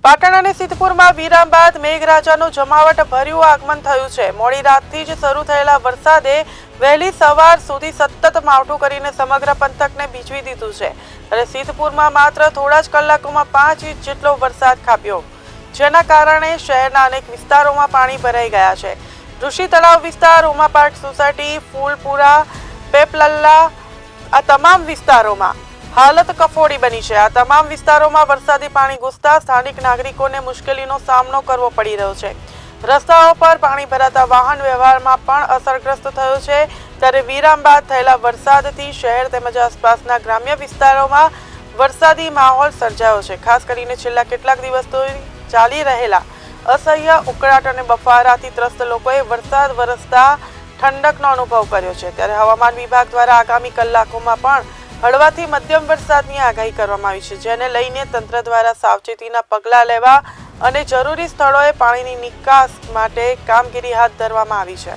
પાટણ અને સિદ્ધપુરમાં વિરામ બાદ મેઘરાજાનું જમાવટ ભર્યું આગમન થયું છે। મોડી રાતથી જ શરૂ થયેલા વરસાદે વહેલી સવાર સુધી સતત માવઠું કરીને સમગ્ર પંથકને ભીંજવી દીધું છે અને સિદ્ધપુરમાં માત્ર થોડા જ કલાકોમાં 5 ઇંચ જેટલો વરસાદ ખાબક્યો, જેના કારણે શહેરના અનેક વિસ્તારોમાં પાણી ભરાઈ ગયા છે। ઋષિ તળાવ વિસ્તાર, ઉમા પાર્ક સોસાયટી, ફૂલપુરા, પેપલલ્લા આ તમામ વિસ્તારોમાં હાલત કફોડી બની છે। આ તમામ વિસ્તારોમાં વરસાદી પાણી ઘૂસતા સ્થાનિક નાગરિકોને મુશ્કેલીનો સામનો કરવો પડી રહ્યો છે। રસ્તાઓ પર પાણી ભરાતા વાહન વ્યવહારમાં પણ અસરગ્રસ્ત થયો છે। ત્યારે વિરામ બાદ થયેલા વરસાદથી શહેર તેમજ આસપાસના ગ્રામ્ય વિસ્તારોમાં વરસાદી માહોલ સર્જાયો છે। ખાસ કરીને છેલ્લા કેટલાક દિવસોથી ચાલી રહેલા અસહ્ય ઉકળાટ અને બફારાથી ત્રસ્ત લોકોએ વરસાદ વરસતા ઠંડકનો અનુભવ કર્યો છે। ત્યારે હવામાન વિભાગ દ્વારા આગામી કલાકોમાં પણ હળવાથી મધ્યમ વરસાદની આગાહી કરવામાં આવી છે, જેને લઈને તંત્ર દ્વારા સાવચેતીના પગલાં લેવા અને જરૂરી સ્થળોએ પાણીની નિકાસ માટે કામગીરી હાથ ધરવામાં આવી છે।